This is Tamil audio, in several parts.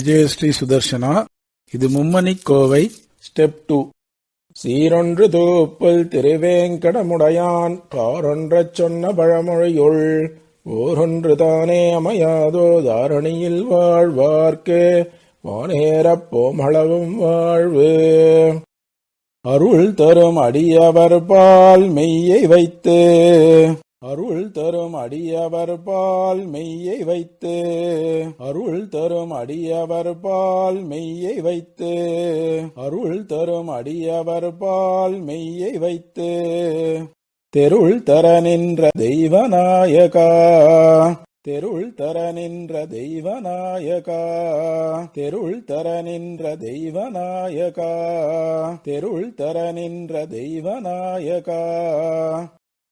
ஜே ஸ்ரீ சுதர்சனா. இது மும்மணி கோவை. ஸ்டெப் 2. சீரொன்று தூப்புல் திருவேங்கடமுடையான் பாரொன்றச் சொன்ன பழமொழியுள் ஓரொன்று தானே அமையாதோ தாரணியில் வாழ்வார்க்கு வானேறப் போமளவும் வாழ்வு. அருள் தரும் அடியவர் பால் மெய்யை வைத்து அருள் தரும் அடியவர் பால் மெய்யை வைத்து அருள் தரும் அடியவர் பால் மெய்யை வைத்து அருள் தரும் அடியவர் பால் மெய்யை வைத்து தெருள் தர நின்ற தெய்வநாயகா தெருள் தர நின்ற தெய்வநாயகா தெருள் தர நின்ற தெய்வநாயகா தெருள் தர நின்ற தெய்வநாயகா.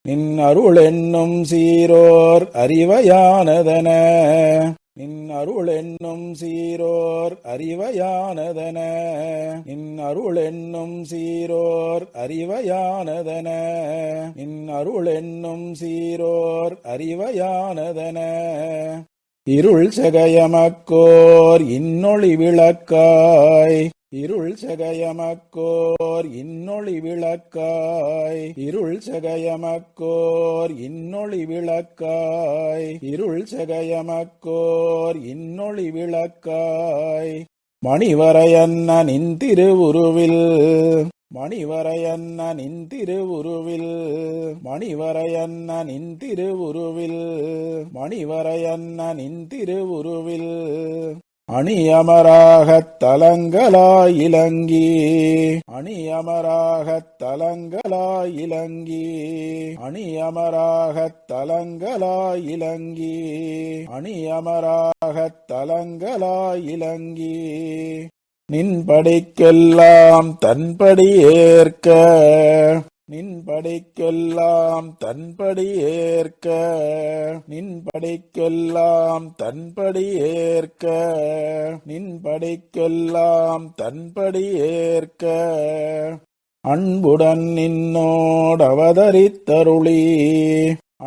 நின் அருள் என்னும் சீரோர் அறிவையானதன நின் அருள் என்னும் சீரோர் அறிவையானதன நின் அருள் என்னும் சீரோர் அறிவையானதன நின் அருள் என்னும் சீரோர் அறிவையானதன. இருள் சகயமக்கோர் இன்னொளி விளக்காய் இருள் சகயமக்கோர் இன்னொளி விளக்காய் இருள் சகயமக்கோர் இன்னொளி விளக்காய் இருள் சகயமக்கோர் இன்னொளி விளக்காய். மணிவரையன்ன நின் திருவுருவில் மணிவரையன்ன நின் திருவுருவில் மணிவரையன்ன நின் திருவுருவில் மணிவரையன்ன நின் திருவுருவில் அணியமராகத் தலங்களாயிலங்கி அணியமராகத் தலங்களாயிலங்கி அணியமராகத் தலங்களாயிலங்கி அணியமராகத் தலங்களாயிலங்கி. நின்படிக்கெல்லாம் தன்படி ஏற்க நின்படிக்கெல்லாம் தன்படி ஏற்க நின்படிக்கெல்லாம் தன்படி ஏற்க நின்படிக்கெல்லாம் தன்படி ஏற்க. அன்புடன் நின்னோடவதரித்தருளி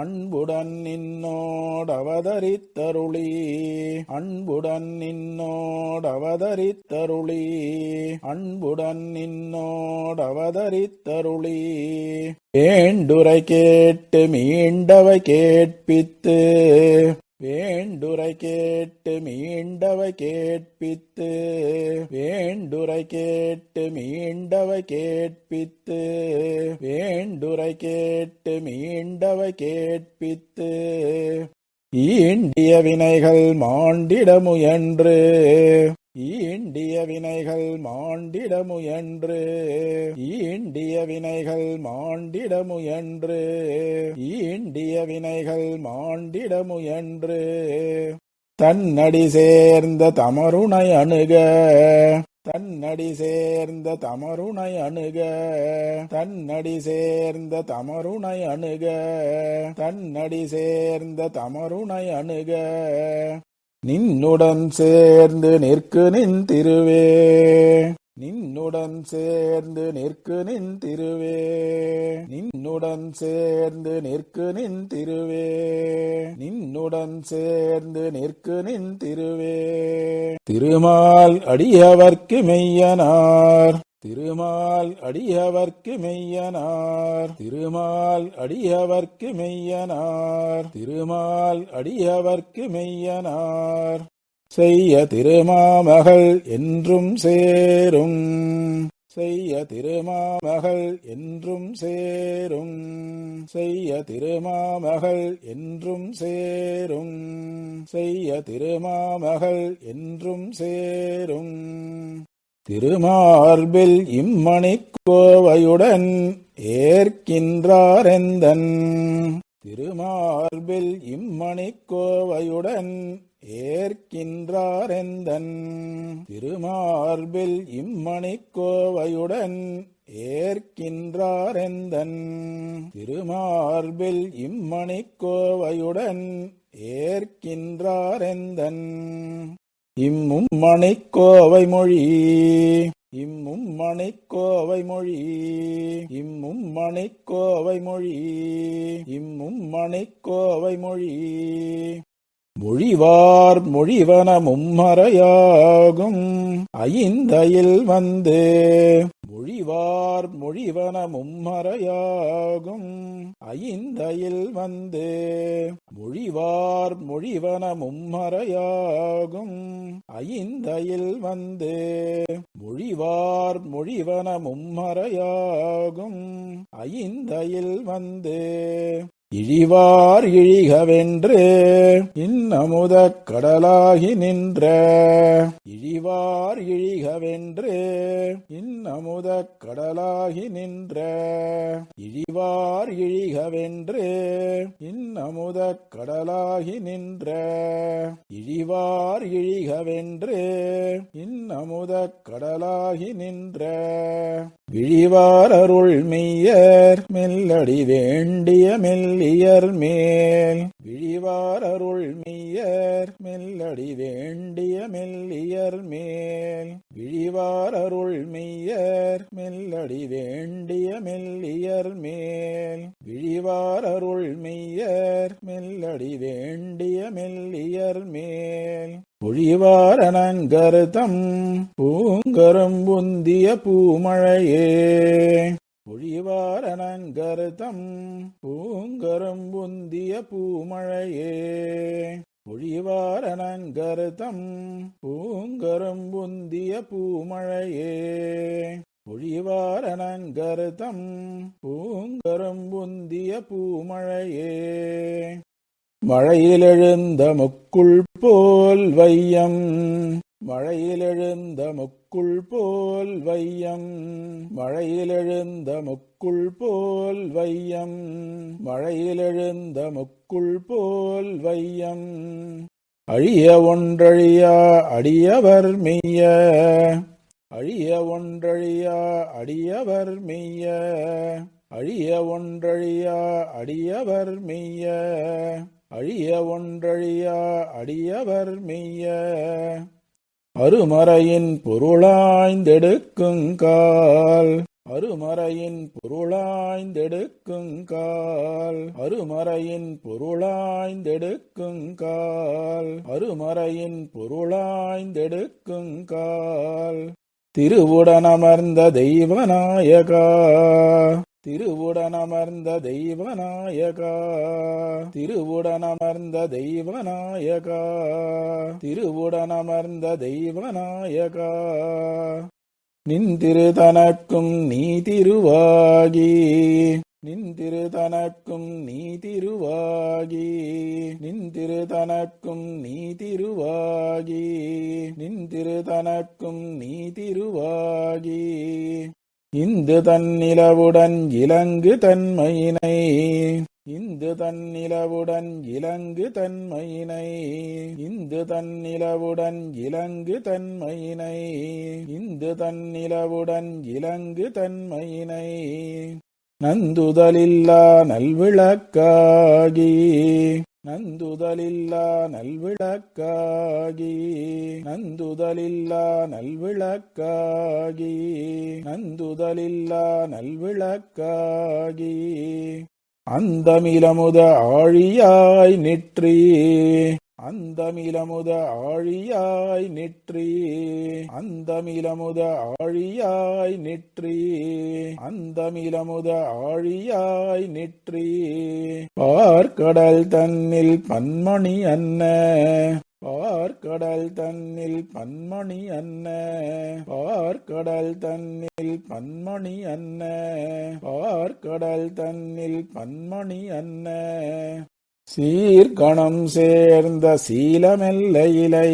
அன்புடன் நின்னோடவதரித்தருளி அன்புடன் நின்னோடவதரித்தருளி அன்புடன் நின்னோடவதரித்தருளி. வேண்டுரை கேட்டு மீண்டவை கேட்பித்து வேண்டுரை கேட்டு மீண்டவை கேட்பித்து வேண்டுரை கேட்டு மீண்டவை கேட்பித்து வேண்டுரை கேட்டு மீண்டவை கேட்பித்து. ஈண்டிய வினைகள் மாண்டிட முயன்று ஈண்டிய வினைகள் மாண்டிட முயன்று ஈண்டிய வினைகள் மாண்டிட முயன்று ஈண்டிய வினைகள் மாண்டிட முயன்று. தன்னடி சேர்ந்த தமருணை அணுக தன்னடி சேர்ந்த தமருணை அணுக தன்னடி சேர்ந்த தமருணை அணுக தன்னடி சேர்ந்த தமருணை அணுக. நின்னுடன் சேர்ந்து நிற்கு நின் திருவே நின்னுடன் சேர்ந்து நிற்கு நின் திருவே நின்னுடன் சேர்ந்து நிற்கு நின் திருவே நின்னுடன் சேர்ந்து நிற்கு நின் திருவே. திருமால் அடியவர்க்கு மெய்யனார் திருமால் அடியவர்க்கு மெய்யனார் திருமால் அடியவர்க்கு மெய்யனார் திருமால் அடியவர்க்கு மெய்யனார். செய்ய திருமாமகள் என்றும் சேரும் செய்ய திருமாமகள் என்றும் சேரும் செய்ய திருமாமகள் என்றும் சேரும் செய்ய திருமாமகள் என்றும் சேரும். திருமார்பில் இம்மணிக்கோவையுடன் ஏற்கின்றாரெந்தன் திருமார்பில் இம்மணிக்கோவையுடன் ஏற்கின்றாரெந்தன் திருமார்பில் இம்மணிக்கோவையுடன் ஏற்கின்றாரெந்தன் திருமார்பில் இம்மணிக்கோவையுடன் ஏற்கின்றாரெந்தன் இம்மும்மணிக்கோவை மொழி இம்மும்மணிக்கோவை மொழி இம்மும்மணிக்கோவை மொழி இம்மும்மணிக்கோவை மொழி மொழிவார் மொழிவன மும்மறையாகும் ஐந்தையில் வந்து மொழிவார் மொழிவன மும்மறையாகும் ஐந்தையில் வந்து மொழிவார் மொழிவன மும்மறையாகும் ஐந்தையில் வந்து மொழிவார் மொழிவன மும்மறையாகும் ஐந்தையில் வந்து இழிவார் இழிகவென்று இன்னமுதக் கடலாகி நின்ற இழிவார் இழிகவென்று இன்னமுதக் கடலாகி நின்ற இழிவார் இழிகவென்று இன்னமுதக் கடலாகி நின்ற இழிவார் இழிகவென்று இன்னமுதக் கடலாகி நின்ற விழிவார் அருள் மெய்யர் மெல்லடி வேண்டிய மெல்லியர் மேல் விழிவார் அருள் மெய்யர் மெல்லடி வேண்டிய மெல்லியர் மேல் விழிவார் அருள் மெய்யர் மெல்லடி வேண்டிய மெல்லியர் மேல் விழிவார் அருள் மெய்யர் மெல்லடி வேண்டிய மெல்லியர் மேல் பொழிவாரணங்கருதம் பூங்கரும்புந்திய பூமழையே பொழிவாரணங்கருதம் பூங்கரும்புந்திய பூமழையே பொழிவாரணங்கருதம் பூங்கரும்புந்திய பூமழையே பொழிவாரணங்கருதம் பூங்கரும்புந்திய பூமழையே மழையிலெழுந்த முக்குள் போல் வையம் மழையிலெழுந்த முக்குள் போல் வையம் மழையிலெழுந்த முக்குள் போல் வையம் மழையிலெழுந்த முக்குள் போல் வையம் அழிய ஒன்றழியா அடியவர் மெய்ய அழிய ஒன்றழியா அடியவர் மெய்ய அழிய ஒன்றழியா அடியவர் மெய்ய அழிய ஒன்றழியா அடியவர் மெய்ய அருமறையின் பொருளாய்ந்தெடுக்குங்கால் அருமறையின் பொருளாய்ந்தெடுக்குங்கால் அருமறையின் பொருளாய்ந்தெடுக்குங்கால் அருமறையின் பொருளாய்ந்தெடுக்குங்கால் திருவுடனமர்ந்த தெய்வநாயகா திருவுடனமர்ந்த தெய்வநாயகா திருவுடனமர்ந்த தெய்வநாயகா திருவுடனமர்ந்த தெய்வநாயகா நின்திரு தனக்கும் நீ திருவாகி நின்திரு தனக்கும் நீ திருவாகி நின்திரு தனக்கும் நீ திருவாகி நின்திரு தனக்கும் நீ திருவாகி இந்து தன்னிலவுடன் இலங்கு தன்மையினை இந்து தன்னிலவுடன் இலங்கு தன்மையினை இந்து தன்னிலவுடன் இலங்கு தன்மையினை இந்து தன்னிலவுடன் இலங்கு தன்மையினை நந்துதலில்லா நல்விளக்காகி நந்துதலில்லா நல்விளக்காகி நந்துதலில்லா நல்விளக்காகி நந்துதலில்லா நல்விளக்காகி அந்தமிலமுத ஆழியாய் நிற்றி அந்தமிலமுத ஆழியாய் நிற்றி அந்தமிலமுத ஆழியாய் நிற்றி அந்தமிலமுத ஆழியாய் நிற்றி பார்க்கடல் தன்னில் பன்மணி அன்ன பார்க்கடல் தன்னில் பன்மணி அன்ன பார்க்கடல் தன்னில் பன்மணி அன்ன பார்க்கடல் தன்னில் பன்மணி அன்ன சீர்கணம் சேர்ந்த சீலமெல்லையிலை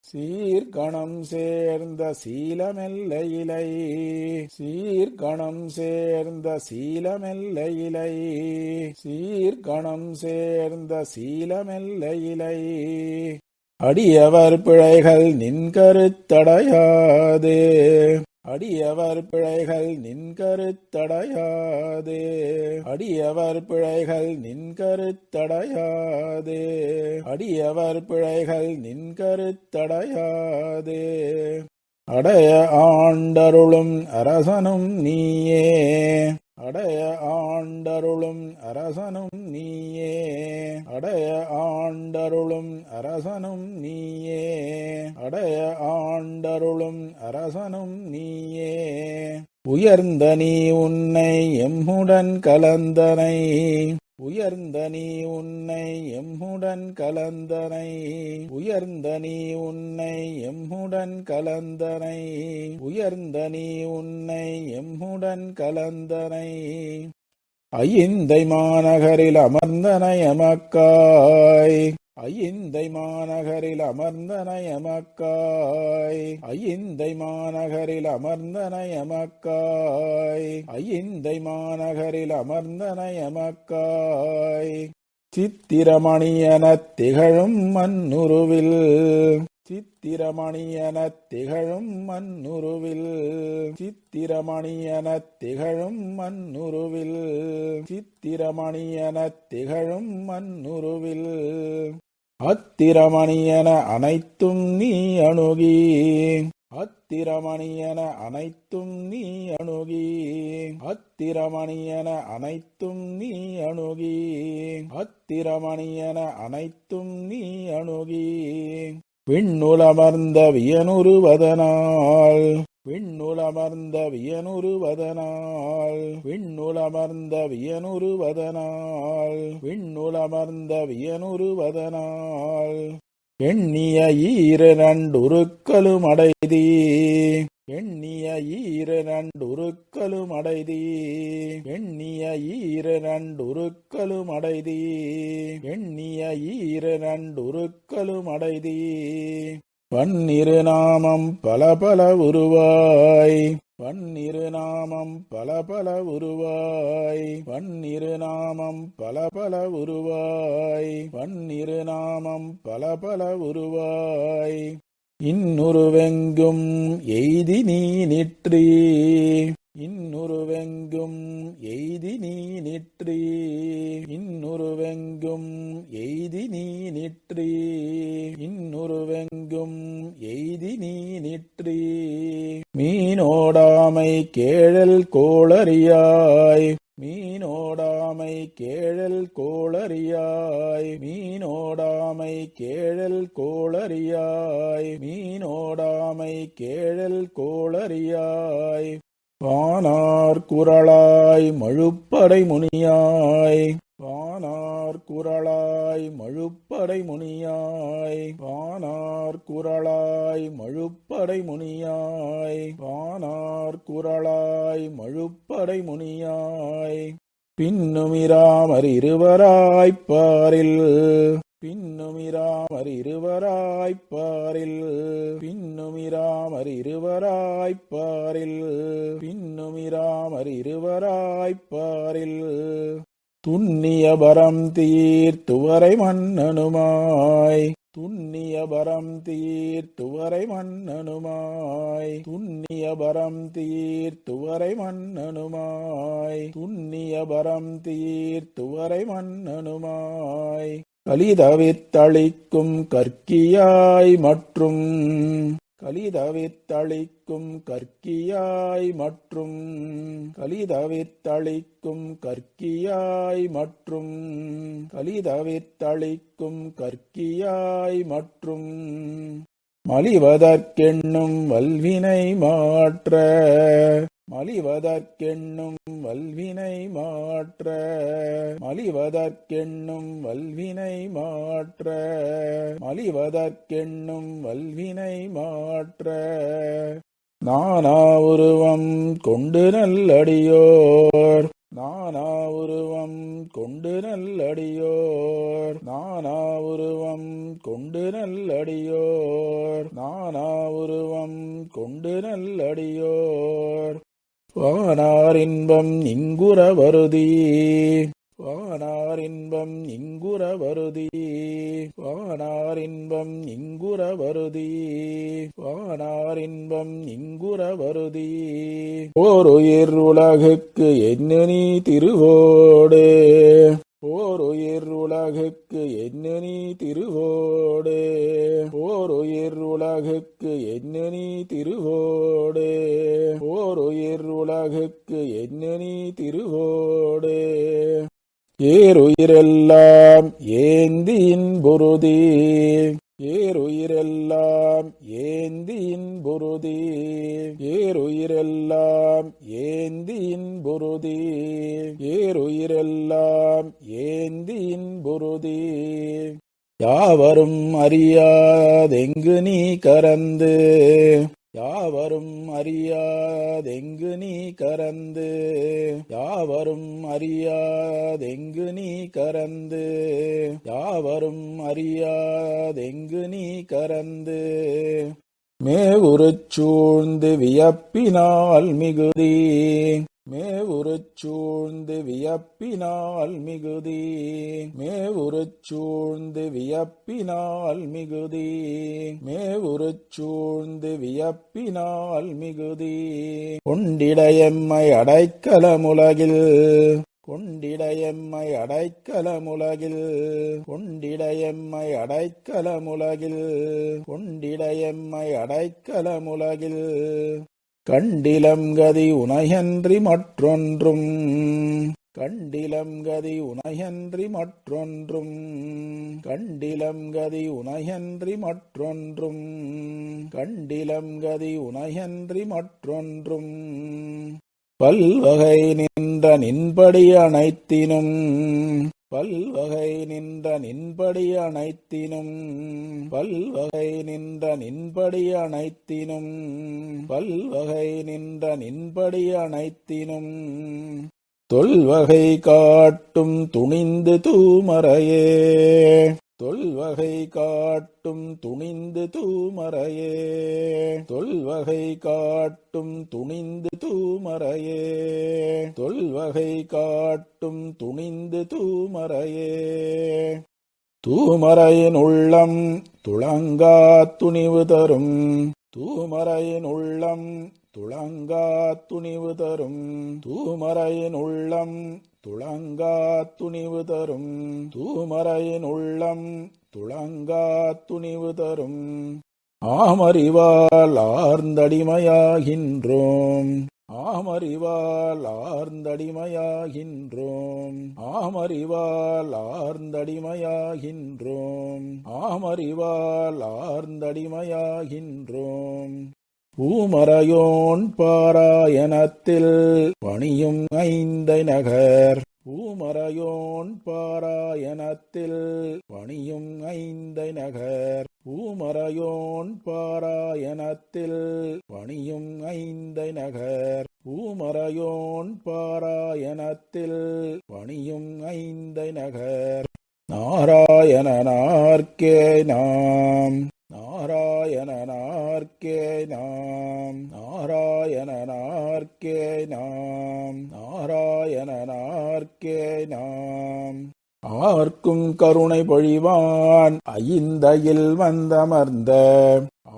சீர்கணம் சேர்ந்த சீலமெல்லையிலை சீர்கணம் சேர்ந்த சீலமெல்லையிலை சீர்கணம் சேர்ந்த சீலமெல்லையிலை அடியவர் பிழைகள் நின் கருத்தடையாது அடியவர் பிழைகள் நின் கருத்தடையாதே. அடியவர் பிழைகள் நின் கருத்தடையாதே. அடியவர் பிழைகள் நின் கருத்தடையாதே. அடைய ஆண்டருளும் அரசனும் நீயே. அடைய ஆண்டருளும் அரசனும் நீயே. அடைய ஆண்டருளும் அரசனும் நீயே. அடைய ஆண்டருளும் அரசனும் நீயே. உயர்ந்த நீ உன்னை எம்முடன் கலந்தனை. உயர்ந்த நீ உன்னை எம்முடன் கலந்தனை. உயர்ந்த நீ உன்னை எம்முடன் கலந்தனை. உயர்ந்த நீ உன்னை எம்முடன் கலந்தனை. ஐந்தை மாநகரில் அமர்ந்தனை எமக்காய். ஐந்தை மாநகரில் அமர்ந்தனை எமக்காய். ஐந்தை மாநகரில் அமர்ந்தனை எமக்காய். ஐந்தை மாநகரில் அமர்ந்தனை எமக்காய். சித்திரமணியெனத் திகழும் மன்னுருவில். சித்திரமணியெனத் திகழும் மன்னுருவில். சித்திரமணியெனத் திகழும் மன்னுருவில். சித்திரமணியெனத் திகழும் மன்னுருவில். அத்திரமணியென அனைத்தும் நீ அணுகி. அத்திரமணியென அனைத்தும் நீ அணுகி. அத்திரமணியென அனைத்தும் நீ அணுகி. அத்திரமணியென அனைத்தும் நீ அணுகி. விண்ணுலமர்ந்த வியனுருவதனால். விண்ணுலமர்ந்த வியனுருவதனால். விண்ணுலமர்ந்த வியனுருவதனால். விண்ணுலமர்ந்த வியனுருவதனால். எண்ணிய ஈரண்டுருக்களும் அடைதி. எண்ணிய ஈரண்டுருக்களும் அடைதி. எண்ணிய ஈரண்டுருக்களும் அடைதி. எண்ணிய ஈரண்டுருக்களும் அடைதி. பன்னிரு நாமம் பல பல உருவாய். பன்னிரு நாமம் பல பல உருவாய். பன்னிரு நாமம் பல பல உருவாய். பன்னிரு நாமம் பல பல உருவாய். இன்னுருவெங்கும் எய்தி நீ நிற்றி. இன்னுருவெங்கும் எய்தி நீ நிற்றி. இன்னுருவெங்கும் எய்தி நீ நிற்றி. இன்னுருவெங்கும் எய்தி நீ நிற்றி. மீனோடாமை கேழல் கோளறியாய். மீனோடாமை கேழல் கோளறியாய். மீனோடாமை கேழல் கோளறியாய். மீனோடாமை கேழல் கோளறியாய். வானார் குரலாய் மழுப்படை முனியாய். வானார் குரலாய் மழுப்படை முனியாய். வானார் குரலாய் மழுப்படை முனியாய். வானார் குரலாய் மழுப்படை முனியாய். பின்னுமிராமர் இருவராய்ப்பாரில். பின்னுமிராமர் இருவராய்ப்பாரில். பின்னுமிராமர் இருவராய்ப்பாரில். பின்னுமிராமர் இருவராய்ப்பாரில். துன்னிய பரம் தீர்த்துவரை மன்னனுமாய். துன்னிய பரம் தீர்த்துவரை மன்னனுமாய். துன்னிய பரம் தீர்த்துவரை மன்னனுமாய். துன்னிய பரம் தீர்த்துவரை மன்னனுமாய். கலிதவித்தளிக்கும் கற்கியாய் மற்றும். கலிதவித்தளிக்கும் கற்கியாய் மற்றும். கலிதவித்தளிக்கும் கற்கியாய் மற்றும். கலிதவித்தளிக்கும் கற்கியாய் மற்றும். மலிவதற்கெண்ணும் வல்வினை மாற்ற. மலிவதற்கெண்ணும் வல்வினை மாற்ற. மலிவதற்கெண்ணும் வல்வினை மாற்ற. மலிவதற்கெண்ணும் வல்வினை மாற்ற. நானா உருவம் கொண்டு நல்லடியோர். நானா உருவம் கொண்டு நல்லடியோர். நானா உருவம் கொண்டு நல்லடியோர். நானா உருவம் கொண்டு நல்லடியோர். வானார் இன்பம் இங்குற வருதி. வானார் இன்பம் இங்குற வருதி, வானார் இன்பம் இங்குற வருதி, வானார் இன்பம் இங்குற வருதி. ஓருயிர் உலகுக்கு என்ன நீ திருவோடு, ஓருயிர் உலகுக்கு என்ன நீ திருவோடு, ஓருயிர் உலகுக்கு என்ன நீ திருவோடு, ஓருயிர் உலகுக்கு என்ன நீ திருவோடு. ஏருயிரெல்லாம் ஏந்தி இன்புறுதி, ஏருயிரெல்லாம் ஏந்தி இன்புறுதி, ஏருயிரெல்லாம் ஏந்தி இன்புறுதி, ஏருயிரெல்லாம் ஏந்தி இன்புறுதி. யாவரும் அறியாதெங்கு நீ கரந்து, யாவரும் அறியாதெங்கு நீ கரந்து, யாவரும் அறியாதெங்கு நீ கரந்து, யாவரும் அறியாதெங்கு நீ கரந்து. மேவுருச் சூழ்ந்து வியப்பினால் மிகுதி, மேவுருச் சூழ்ந்து வியப்பினால் மிகுதி, மேவுருச் சூழ்ந்து வியப்பினால் மிகுதி, மேவுருச் சூழ்ந்து வியப்பினால் மிகுதி. கொண்டிட எம்மை அடைக்கலமுலகில், கொண்டிட எம்மை அடைக்கலமுலகில், கொண்டிட எம்மை அடைக்கலமுலகில், கொண்டிட எம்மை அடைக்கலமுலகில். கண்டிலம் கதி உனையன்றி மற்றொன்றும், கண்டிலம் கதி உனையன்றி மற்றொன்றும், கண்டிலம் கதி உனையன்றி மற்றொன்றும், கண்டிலம் கதி உனையன்றி மற்றொன்றும். பல்வகை நின்ற நின்படி அனைத்தினும், பல்வகை நின்ற நின்படி அனைத்தினும், பல்வகை நின்ற நின்படி அனைத்தினும், பல்வகை நின்ற நின்படி அனைத்தினும். தொல்வகை காட்டும் துணிந்து தூமரையே, தொல்வகை காட்டும் துணிந்து தூமரையே, தொல்வகை காட்டும் துணிந்து தூமரையே, தொல்வகை காட்டும் துணிந்து தூமரையே. தூமரையின் உள்ளம் துளங்கா துணிவு தரும், தூமரையின் உள்ளம் துளங்கா துணிவு தரும், தூமரையின் உள்ளம் துளங்கா துணிவு தரும், தூமரையின் உள்ளம் துளங்கா துணிவு தரும். ஆமறிவால் ஆர்ந்தடிமையாகின்றோம், ஆமறிவால் ஆர்ந்தடிமையாகின்றோம், ஆமறிவால் ஆர்ந்தடிமையாகின்றோம், ஆமறிவால் ஆர்ந்தடிமையாகின்றோம். பூமரையோன் பாராயணத்தில் பணியும் ஐந்தை நகர், பூமரையோன் பாராயணத்தில் பணியும் ஐந்தை நகர், பூமரையோன் பாராயணத்தில் பணியும் ஐந்தை நகர், பூமரையோன் பாராயணத்தில் பணியும் ஐந்தை நகர். நாராயணனார்க்கே நாம், நாராயணனார்க்கே நாம், நாராயணனார்க்கே நாம், நாராயணனார்க்கே நாம். ஆர்க்கும் கருணை பொழிவான் ஐந்தையில் வந்தமர்ந்த,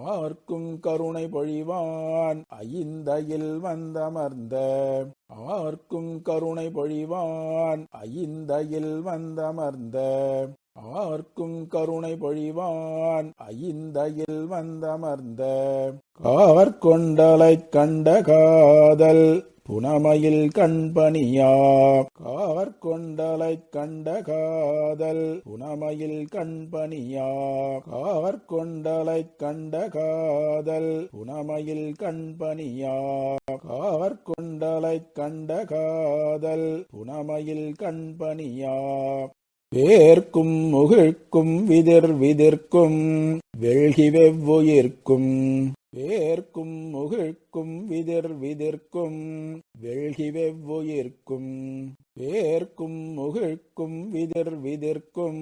ஆர்க்கும் கருணை பொழிவான் ஐந்தையில் வந்தமர்ந்த, ஆர்க்கும் கருணை பொழிவான் ஐந்தையில் வந்தமர்ந்த, ஆர்க்கும் கருணை பொழிவான் ஐந்தையில் வந்தமர்ந்த. கார்கொண்டலைக் கண்ட காதல் புனமையில் கண்பணியா, கார்கொண்டலைக் கண்ட காதல் புனமையில் கண்பணியா, கார்கொண்டலைக் கண்ட காதல் புனமையில் கண்பணியா, கார்கொண்டலைக் கண்ட காதல் புனமையில் கண்பணியா. வேர்க்கும் முகிழ்க்கும் விதிர் விதிர்க்கும் வெள்கி வெவ்வுயிர்க்கும், வேர்க்கும் முகிழ்க்கும் விதிர் விதிர்க்கும் வெள்கி வெவ்வுயிர்க்கும், வேர்க்கும் முகிழ்க்கும் விதிர் விதிர்க்கும்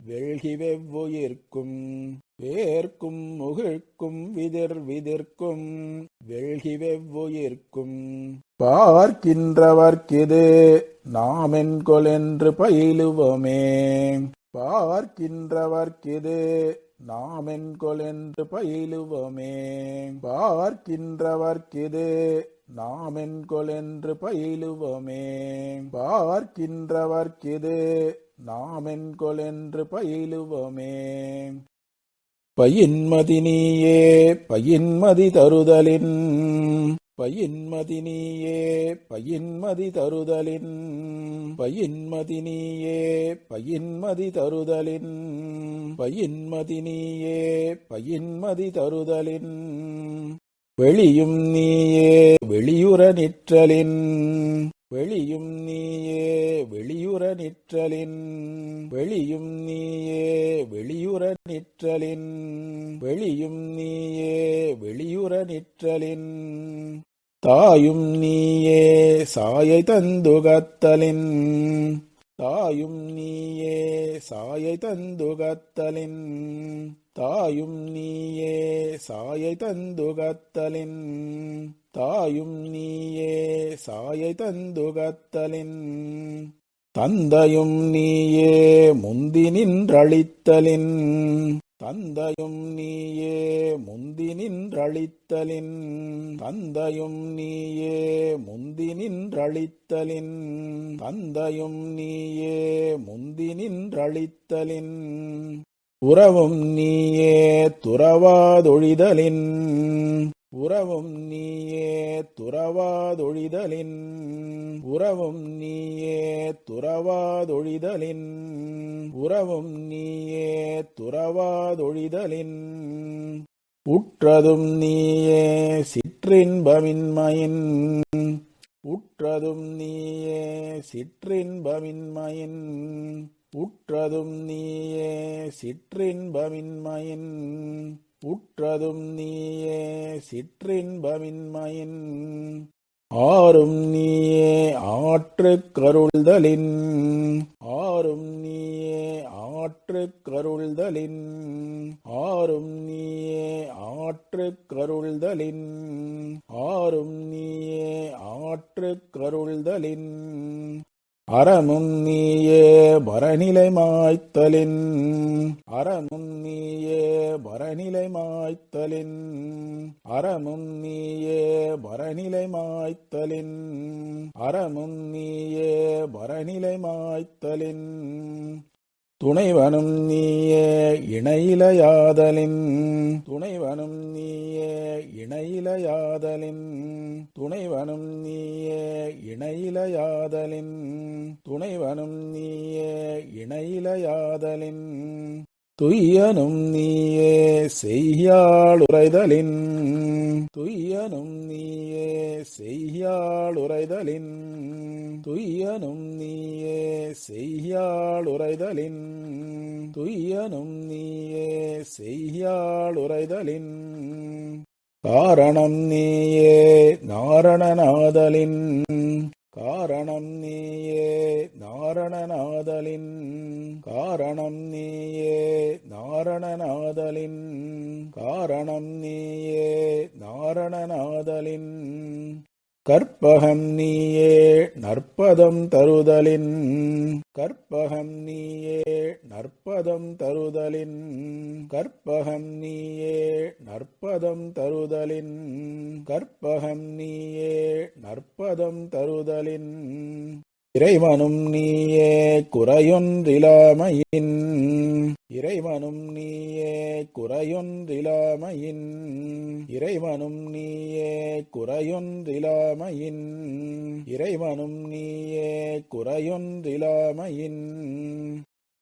வெள்கி வெவ்வுயிர்க்கும், வேர்க்கும் முகிழ்க்கும் விதிர் விதிர்க்கும் வெள்கி வெவ்வுயிர்க்கும். பார்க்கின்றவர்க்கிது நாமென்கொலென்று பயிலுவமே. பார்க்கின்றவர்க்கிது நாமென்கொலென்று பயிலுவமே. பார்க்கின்றவர்க்கிது நாமென்கொலென்று பயிலுவமே. பார்க்கின்றவர்க்கிது நாமென்கொலென்று பயிலுவமே. பயின்மதி நீயே பயின்மதி தருதலின் பயின்மதி நீயே பயின்மதி தருதலின் பயின்மதி நீயே பயின்மதி தருதலின் பயின்மதி நீயே பயின்மதி தருதலின் வெளியும் நீயே வெளியுற நிற்றலின் வெளியும் நீயே வெளியுற நிற்றலின் வெளியும் நீயே வெளியுற நிற்றலின் வெளியும் நீயே வெளியுற நிற்றலின் தாயும் நீயே சாயை தந்துகத்தலின் தாயும் நீயே சாயை தந்துகத்தலின் தாயும் நீயே சாயை தந்துகத்தலின் தாயும் நீயே சாயை தந்துகத்தலின் தந்தையும் நீயே முந்தி நின்றளித்தலின் தந்தையும் நீயே முந்தி நின்றளித்தலின் தந்தையும் நீயே முந்தி நின்றளித்தலின் தந்தையும் நீயே முந்தி நின்றளித்தலின் உறவும் நீயே துறவாதொழிதலின் உறவும் நீயே துறவாதொழிதலின் உறவும் நீயே துறவாதொழிதலின் உறவும் நீயே துறவாதொழிதலின் உற்றதும் நீயே சிற்றின்பமின்மையின் உற்றதும் நீயே சிற்றின்பமின்மையின் உற்றதும் நீயே சிற்றின்பமின்மையின் உற்றதும் நீயே சிற்றின்பமின்மையின் ஆறும் நீயே ஆற்றுக் கருள்தலின் ஆறும் நீயே ஆற்றுக் கருள்தலின் ஆறும் நீயே ஆற்றுக் கருள்தலின் ஆறும் நீயே ஆற்றுக் கருள்தலின் அறமும் நீயே மரநிலை மாய்த்தலின் அறமும் நீயே மரநிலை மாய்த்தலின் அறமும் நீயே மரநிலை மாய்த்தலின் அறமும் நீயே மரநிலை மாய்த்தலின் துணைவனும் நீயே இணையிலையாதலின் துணைவனும் நீயே இணையிலையாதலின் துணைவனும் நீயே இணையிலையாதலின் துணைவனும் நீயே இணையிலையாதலின் துய்யனும் நீயே செய்யாளுரைதலின் துய்யனும் நீயே செய்யாளுரைதலின் துய்யனும் நீயே செய்யாளுரைதலின் துய்யனும் நீயே செய்யாளுரைதலின் காரணம் நீயே நாரணநாதலின் காரணம் நீயே நாரணநாதலின் காரணம் நீயே நாரணநாதலின் காரணம் நீயே நாரணநாதலின் கற்பகம் நீயே நற்பதம் தருதலின் கற்பகம் நீயே நற்பதம் தருதலின் கற்பகம் நீயே நற்பதம் தருதலின் கற்பகம் நீயே நற்பதம் தருதலின் இறைவனும் நீயே குறையொன்றிலாமையின் இறைவனும் நீயே குறையொன்றிலாமையின் இறைவனும் நீயே குறையொன்றிலாமையின் இறைவனும் நீயே குறையொன்றிலாமையின்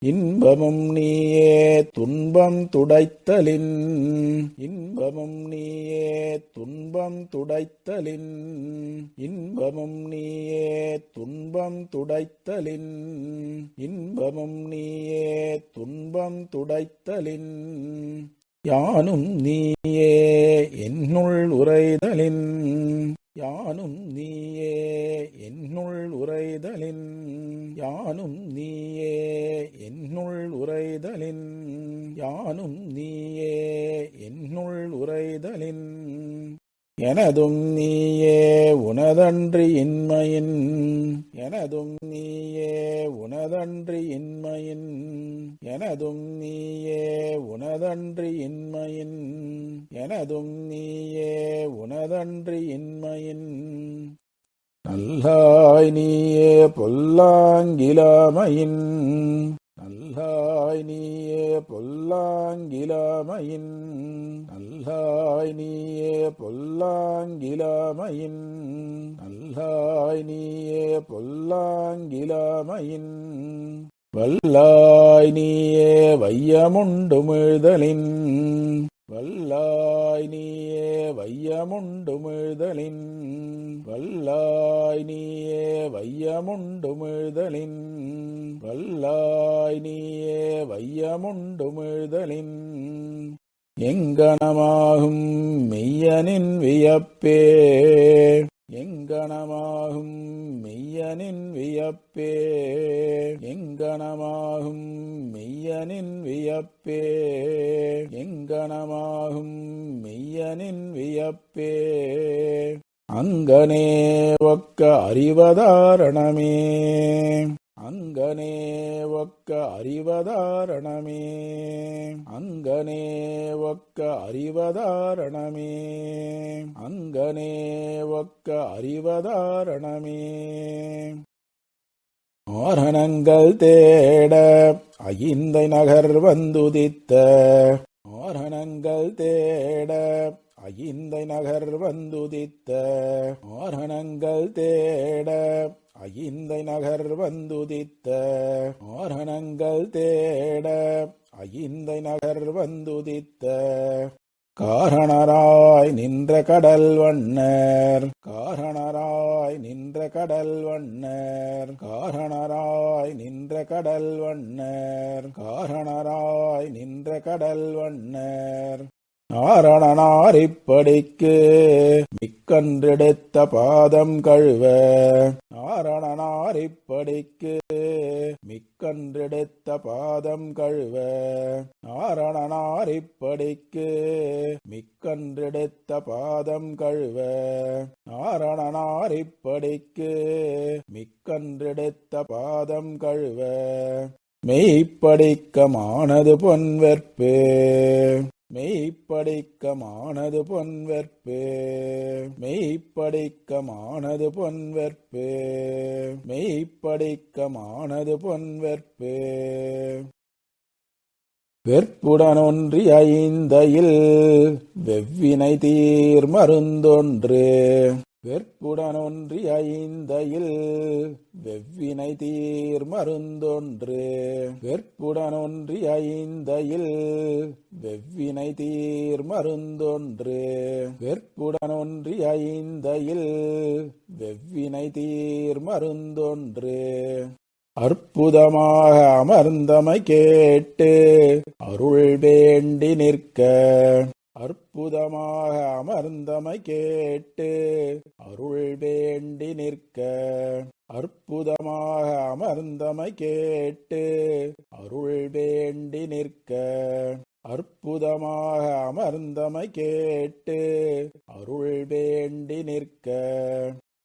இன்பமும் நீயே துன்பம் துடைத்தலின் இன்பமும் நீயே துன்பம் துடைத்தலின் இன்பமும் நீயே துன்பம் துடைத்தலின் இன்பமும் நீயே துன்பம் துடைத்தலின் யானும் நீயே என்னுள் உரைதலின் யானும் நீயே என்னுள் உரைதலின் யானும் நீயே என்னுள் உரைதலின் யானும் நீயே என்னுள் உரைதலின் எனதும் நீயே உனதன்றி இன்மையின் எனதும் நீயே உனதன்றி இன்மையின் எனதும் நீயே உனதன்றி இன்மையின் எனதும் நீயே உனதன்றி இன்மையின் நல்லாய் நீயே பொல்லாங்கிலாமையின் நல்லாய் நீயே பொல்லாங்கிலாமையின் நல்லாய் நீயே பொல்லாங்கிலாமையின் நல்லாய் நீயே பொல்லாங்கிலாமையின் வல்லாய் நீயே வையமுண்டுமிழ்தலின் வல்லாய் நீயே வையமுண்டுமிழ்தலின் வல்லாய் நீயே வையமுண்டுமிழ்தலின் வல்லாய் நீயே வையமுண்டுமிழ்தலின் எங்கனமாகும் மெய்யனின் வியப்பே எங்கனமாகும் மெய்யனின் வியப்பே எங்கனமாகும் மெய்யனின் வியப்பே எங்கனமாகும் மெய்யனின் வியப்பே அங்கனே ஒக்க அறிவதாரணமே அங்கனே ஒக்க அறிவதாரணமே அங்கனே ஒக்க அறிவதாரணமே அங்கனே ஒக்க அறிவதாரணமே ஆரணங்கள் தேட அகிந்தை நகர் வந்துதித்த ஆரணங்கள் தேட அகிந்தை நகர் வந்துதித்த ஆரணங்கள் தேட அகிந்தை நகர் வந்துதித்த ஆரணங்கள் தேட அகிந்தை நகர் வந்துதித்த காரணராய் நின்ற கடல் வண்ணர் காரணராய் நின்ற கடல் வண்ணர் காரணராய் நின்ற கடல் வண்ணர் காரணராய் நின்ற கடல் வண்ணர் நாரணனாரிப்படிக்கு மிக்கன்றெடுத்த பாதம் கழுவ நாரணனாரிப்படிக்கு மிக்கன்றெடுத்த பாதம் கழுவ நாரணனாரிப்படிக்கு மிக்கன்றெடுத்த பாதம் கழுவ நாரணனாரிப்படிக்கு மிக்கன்றெடுத்த பாதம் கழுவ மெய்ப்படிக்கமானது பொன்வெற்பு மெய்ப்படிக்கமானது பொன்வெற்பு மெய்ப்படிக்கமானது பொன்வெற்பு மெய்ப்படிக்கமானது பொன்வெற்பு வெற்புடனொன்றி ஐந்தையில் வெவ்வினை தீர் மருந்தொன்று வெற்புடனொன்றி ஐந்தையில் வெவ்வினை தீர் மருந்தொன்று வெற்புடனொன்றி ஐந்தையில் வெவ்வினை தீர் மருந்தொன்று வெற்புடனொன்றி ஐந்தையில் வெவ்வினை தீர் மருந்தொன்று அற்புதமாக அமர்ந்தமை கேட்டு அருள் வேண்டி நிற்க அற்புதமாக அமர்ந்தமை கேட்டு அருள் வேண்டி நிற்க அற்புதமாக அமர்ந்தமை கேட்டு அருள் வேண்டி நிற்க அற்புதமாக அமர்ந்தமை கேட்டு அருள் வேண்டி நிற்க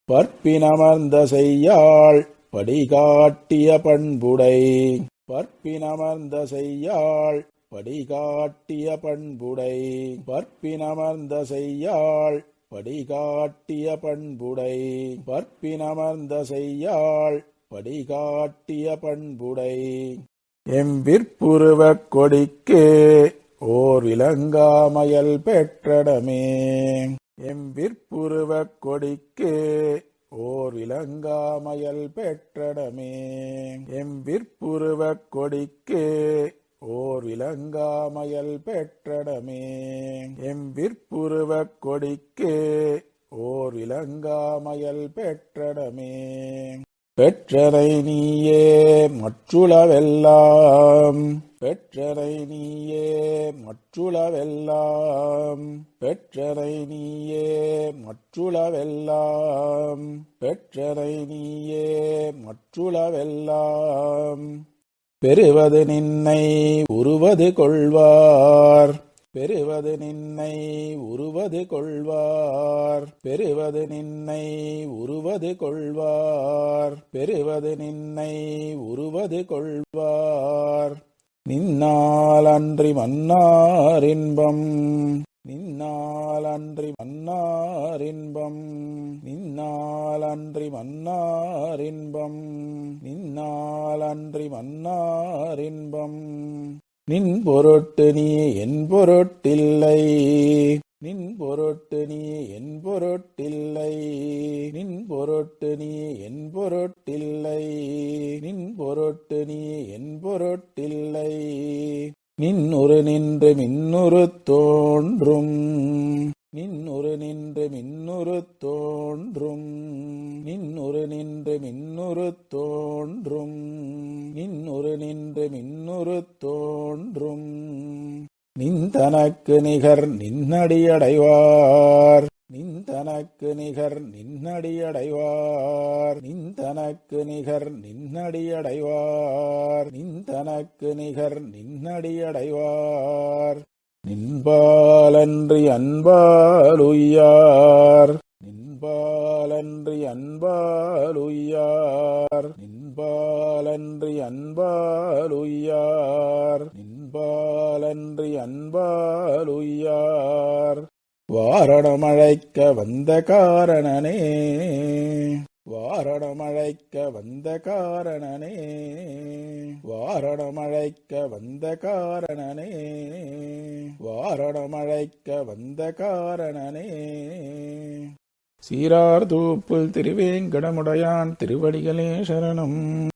பற்பினமர்ந்த செய்யாள் படிகாட்டிய பண்புடை பற்பினமர்ந்த செய்யாள் படிகாட்டிய பண்புடை பற்பினமர்ந்த செய்யாள் படிகாட்டிய பண்புடை பற்பினமர்ந்த செய்யாள் படிகாட்டிய பண்புடை எம்பிற்புருவக் கொடிக்கு ஓர் விலங்காமயல் பெற்றடமே எம்பிற்புருவக் கொடிக்கு ஓர் விலங்காமயல் பெற்றடமே எம்பிற்புருவக் கொடிக்கு ஓர் விலங்காமயல் பெற்றடமே எம்பிற்புருவக் கொடிக்கு ஓர் விலங்காமயல் பெற்றடமே பெற்றரை நீயே மற்றுளவெல்லாம் பெற்றரை நீயே மற்றுளவெல்லாம் பெற்றரை நீயே மற்றுளவெல்லாம் பெற்றரை நீயே மற்றுளவெல்லாம் பெறுவது நின்னை உருவது கொள்வார் பெறுவது நின்னை உருவது கொள்வார். பெறுவது நின்னை உருவது கொள்வார். பெறுவது நின்னை உருவது கொள்வார். நின்னால் அன்றி மன்னார் இன்பம். நின்னால் அன்றி மன்னார் இன்பம். நின்னால் அன்றி மன்னார் இன்பம். நின்னால் அன்றி மன்னார் இன்பம். நின் பொருட்டு நீ என் பொருட்டில்லை. நின் பொருட்டு நீ என் பொருட்டில்லை. நின் பொருட்டு நீ என் பொருட்டில்லை. நின் பொருட்டு நீ என் பொருட்டில்லை. நின்னுரு நின்று மின்னுரு தோன்றும். நின்னுரு நின்று மின்னுரு தோன்றும். நின்னுரு நின்று மின்னுரு தோன்றும். நின்னுரு நின்று மின்னுரு தோன்றும். நின்தனக்கு நிகர் நின்னடியடைவார். நின்தனக்கு நிகர் நின்னடியடைவார். நின்தனக்கு நிகர் நின்னடியடைவார். நின்தனக்கு நிகர் நின்னடியடைவார். நின்பாலன்றி அன்பால் உய்யார். நின்பாலன்றி அன்பால் உய்யார். நின்பாலன்றி அன்பால் உய்யார். நின்பாலன்றி அன்பால் உய்யார். வாரணமழைக்க வந்த காரணனே. வாரணமழைக்க வந்த காரணனே. வாரணமழைக்க வந்த காரணனே. வாரணமழைக்க வந்த காரணனே. சீரார் தூப்புல் திருவேங்கடமுடையான் திருவடிகளே சரணம்.